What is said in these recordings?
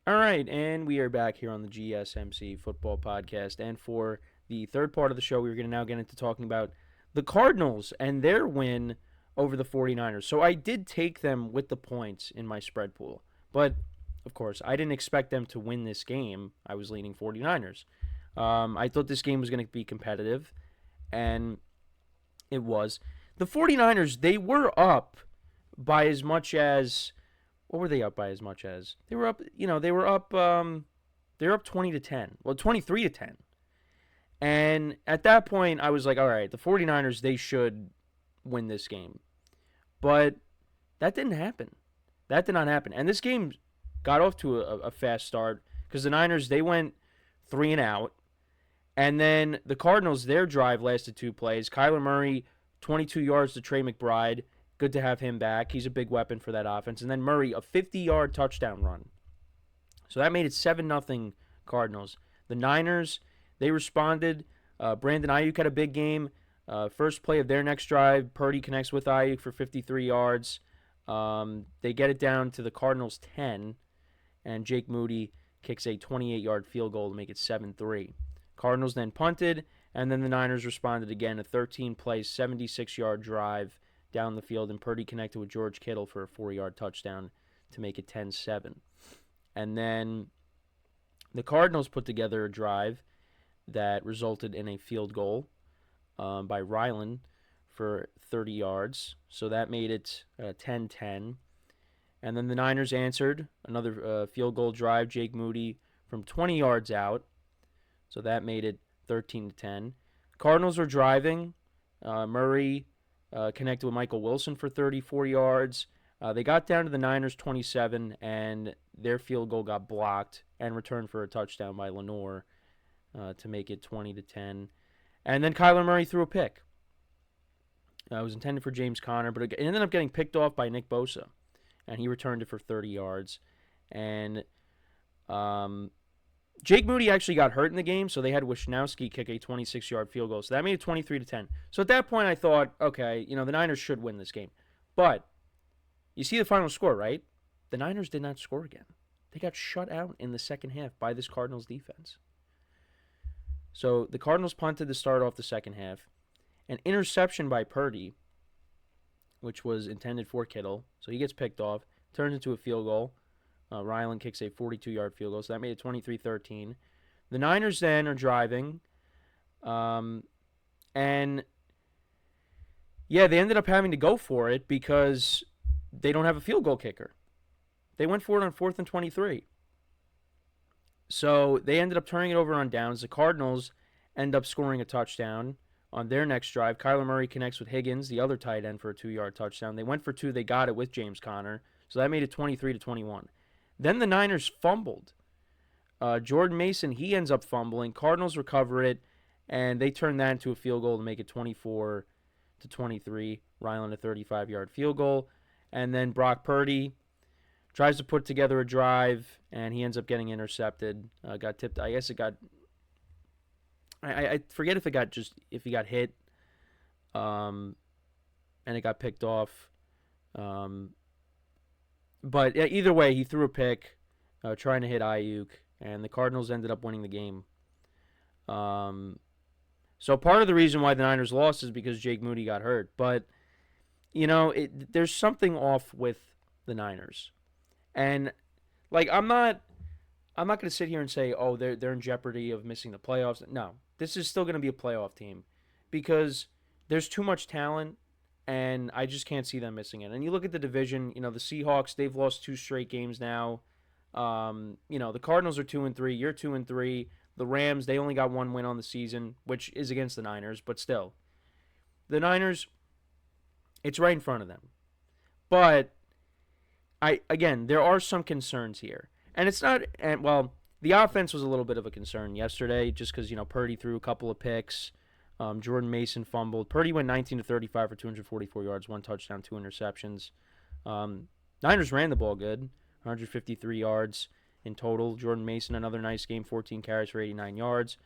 All right, and we are back here on the GSMC Football Podcast. And for the third part of the show, we're going to now get into talking about the Cardinals and their win over the 49ers. So I did take them with the points in my spread pool. But, of course, I didn't expect them to win this game. I was leaning 49ers. I thought this game was going to be competitive, and it was. The 49ers, they were up by as much as what were they up by as much as? They were up, they were up 20 to 10. Well, 23 to 10. And at that point I was like, all right, the 49ers, they should win this game. But that didn't happen. That did not happen. And this game got off to a fast start because the Niners, they went 3 and out. And then the Cardinals, their drive lasted 2 plays. Kyler Murray, 22 yards to Trey McBride. Good to have him back. He's a big weapon for that offense. And then Murray, a 50-yard touchdown run. So that made it 7-0 Cardinals. The Niners, they responded. Brandon Ayuk had a big game. First play of their next drive, Purdy connects with Ayuk for 53 yards. They get it down to the Cardinals' 10, and Jake Moody kicks a 28-yard field goal to make it 7-3. Cardinals then punted, and then the Niners responded again, a 13-play, 76-yard drive down the field, and Purdy connected with George Kittle for a 4-yard touchdown to make it 10-7. And then the Cardinals put together a drive that resulted in a field goal by Ryland for 30 yards. So that made it 10-10. And then the Niners answered another field goal drive, Jake Moody from 20 yards out. So that made it 13-10. Cardinals were driving. Murray connected with Michael Wilson for 34 yards. They got down to the Niners 27, and their field goal got blocked and returned for a touchdown by Lenore to make it 20-10. And then Kyler Murray threw a pick. It was intended for James Conner, but it ended up getting picked off by Nick Bosa, and he returned it for 30 yards. And Jake Moody actually got hurt in the game, so they had Wisnowski kick a 26-yard field goal. So that made it 23-10. So at that point, I thought, okay, the Niners should win this game. But you see the final score, right? The Niners did not score again. They got shut out in the second half by this Cardinals defense. So the Cardinals punted to start off the second half. An interception by Purdy, which was intended for Kittle. So he gets picked off, turns into a field goal. Ryland kicks a 42-yard field goal, so that made it 23-13. The Niners then are driving, and yeah, they ended up having to go for it because they don't have a field goal kicker. They went for it on 4th and 23. So they ended up turning it over on downs. The Cardinals end up scoring a touchdown on their next drive. Kyler Murray connects with Higgins, the other tight end, for a 2-yard touchdown. They went for 2. They got it with James Conner. So that made it 23-21. Then the Niners fumbled. Jordan Mason, he ends up fumbling. Cardinals recover it, and they turn that into a field goal to make it 24-23. Ryland, a 35-yard field goal. And then Brock Purdy tries to put together a drive, and he ends up getting intercepted. Got tipped. I guess it got. I forget if he got hit, and it got picked off. But either way, he threw a pick, trying to hit Ayuk, and the Cardinals ended up winning the game. So part of the reason why the Niners lost is because Jake Moody got hurt. But there's something off with the Niners, and I'm not going to sit here and say, oh, they're in jeopardy of missing the playoffs. No, this is still going to be a playoff team because there's too much talent. And I just can't see them missing it. And you look at the division, the Seahawks, they've lost 2 straight games now. The Cardinals are 2-3. You're 2-3. The Rams, they only got 1 win on the season, which is against the Niners, but still. The Niners, it's right in front of them. But, there are some concerns here. And it's not, the offense was a little bit of a concern yesterday just because, Purdy threw a couple of picks. Jordan Mason fumbled. Purdy went 19-35 for 244 yards, 1 touchdown, 2 interceptions. Niners ran the ball good, 153 yards in total. Jordan Mason, another nice game, 14 carries for 89 yards.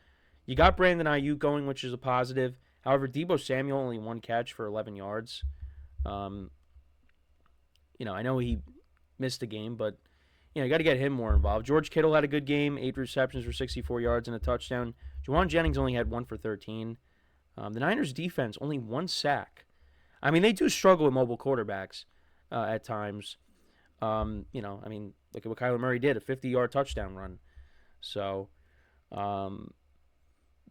You got Brandon Ayuk going, which is a positive. However, Deebo Samuel only 1 catch for 11 yards. I know he missed a game, but, you got to get him more involved. George Kittle had a good game, 8 receptions for 64 yards and a touchdown. Juwan Jennings only had 1 for 13. The Niners defense, only 1 sack. I mean, they do struggle with mobile quarterbacks at times. Look at what Kyler Murray did, a 50-yard touchdown run. So,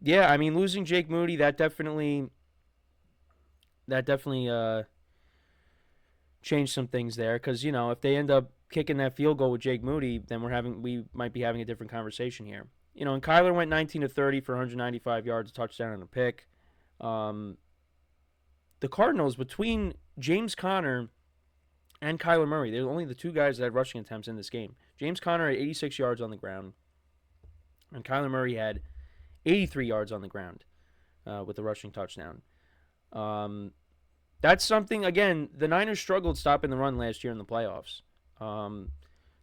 losing Jake Moody, that definitely changed some things there. Because, if they end up kicking that field goal with Jake Moody, then we might be having a different conversation here. And Kyler went 19 to 30 for 195 yards, a touchdown, and a pick. The Cardinals, between James Conner and Kyler Murray, they're only the 2 guys that had rushing attempts in this game. James Conner had 86 yards on the ground, and Kyler Murray had 83 yards on the ground with a rushing touchdown. That's something, again, the Niners struggled stopping the run last year in the playoffs.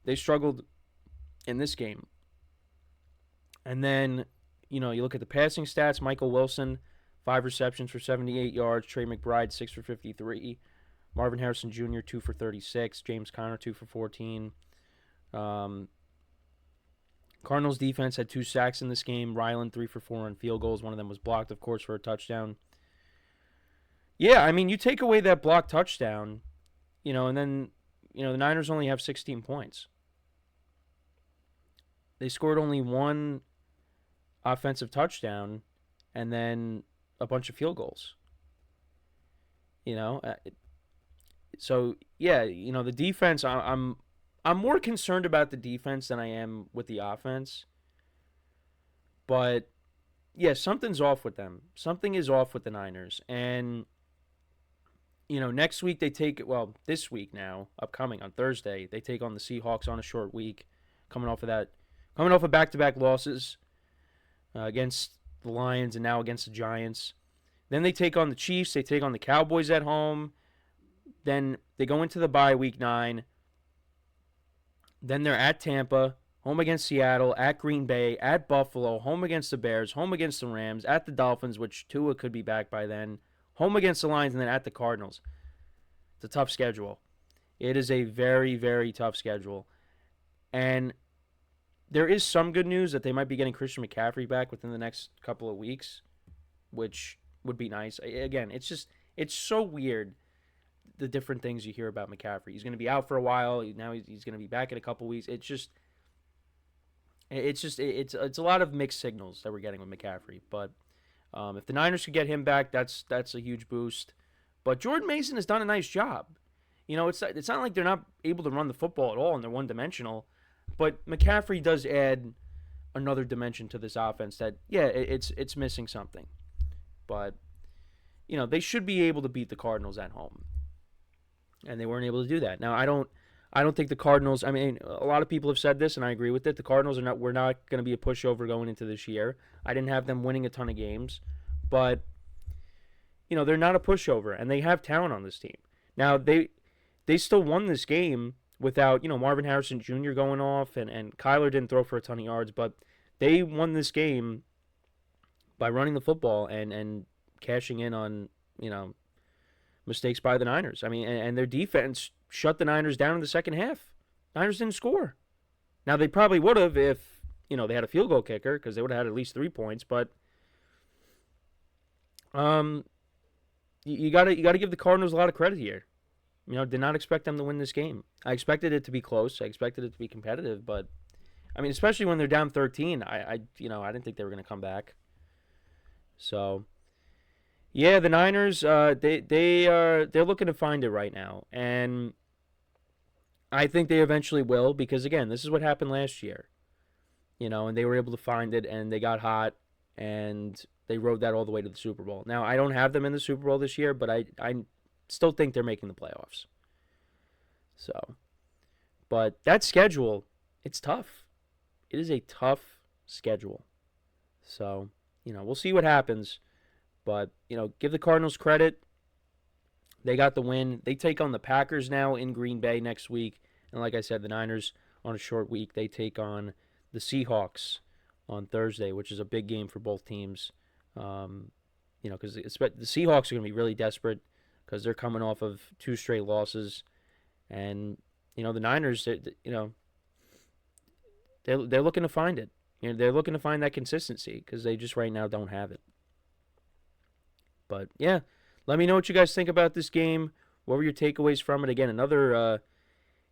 They struggled in this game. And then, you look at the passing stats. Michael Wilson, 5 receptions for 78 yards. Trey McBride, 6 for 53. Marvin Harrison Jr., 2 for 36. James Conner, 2 for 14. Cardinals defense had 2 sacks in this game. Ryland, 3 for 4 on field goals. One of them was blocked, of course, for a touchdown. Yeah, you take away that blocked touchdown, and then, the Niners only have 16 points. They scored only 1 offensive touchdown and then a bunch of field goals. So, yeah, the defense, I'm more concerned about the defense than I am with the offense. But, yeah, something's off with them. Something is off with the Niners. And, next week this week now, upcoming on Thursday, they take on the Seahawks on a short week, coming off of back-to-back losses against the Lions and now against the Giants. Then they take on the Chiefs. They take on the Cowboys at home. Then they go into the bye week 9. Then they're at Tampa, home against Seattle, at Green Bay, at Buffalo, home against the Bears, home against the Rams, at the Dolphins, which Tua could be back by then, home against the Lions, and then at the Cardinals. It's a tough schedule. It is a very, very tough schedule. And there is some good news that they might be getting Christian McCaffrey back within the next couple of weeks, which would be nice. Again, it's so weird, the different things you hear about McCaffrey. He's going to be out for a while. Now he's going to be back in a couple weeks. It's a lot of mixed signals that we're getting with McCaffrey. But if the Niners could get him back, that's a huge boost. But Jordan Mason has done a nice job. It's not like they're not able to run the football at all and they're one-dimensional. But McCaffrey does add another dimension to this offense that, yeah, it's missing something. But, they should be able to beat the Cardinals at home. And they weren't able to do that. Now, I don't think the Cardinals, a lot of people have said this, and I agree with it. The Cardinals were not going to be a pushover going into this year. I didn't have them winning a ton of games. But, they're not a pushover, and they have talent on this team. Now, they still won this game without, Marvin Harrison Jr. going off, and Kyler didn't throw for a ton of yards, but they won this game by running the football and cashing in on, mistakes by the Niners. And their defense shut the Niners down in the second half. Niners didn't score. Now, they probably would have if, they had a field goal kicker, because they would have had at least 3 points, but you gotta give the Cardinals a lot of credit here. Did not expect them to win this game. I expected it to be close. I expected it to be competitive, but especially when they're down 13, I didn't think they were going to come back. So, yeah, the Niners, they're looking to find it right now, and I think they eventually will, because again, this is what happened last year. And they were able to find it, and they got hot, and they rode that all the way to the Super Bowl. Now, I don't have them in the Super Bowl this year, but I still think they're making the playoffs. So, but that schedule, it's tough. It is a tough schedule. So, we'll see what happens. But, give the Cardinals credit. They got the win. They take on the Packers now in Green Bay next week. And like I said, the Niners on a short week, they take on the Seahawks on Thursday, which is a big game for both teams. Because the Seahawks are going to be really desperate, because they're coming off of 2 straight losses. And, the Niners, they're looking to find it. They're looking to find that consistency because they just right now don't have it. But yeah, let me know what you guys think about this game. What were your takeaways from it? Again, another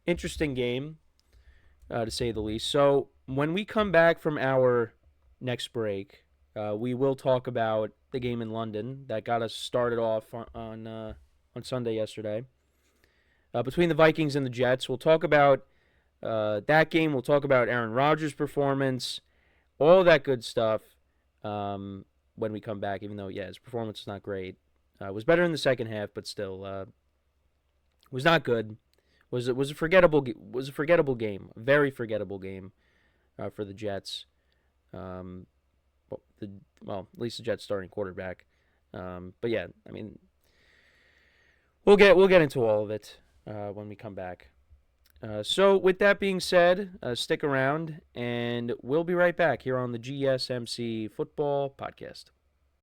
interesting game, to say the least. So when we come back from our next break, we will talk about the game in London that got us started off on Sunday yesterday. Between the Vikings and the Jets, we'll talk about that game. We'll talk about Aaron Rodgers' performance, all that good stuff when we come back, even though, yeah, his performance was not great. Was better in the second half, but still was not good. Was a forgettable game, a very forgettable game for the Jets. Well, at least the Jets starting quarterback. But yeah, I mean, we'll get into all of it when we come back. So with that being said, stick around, and we'll be right back here on the GSMC Football Podcast.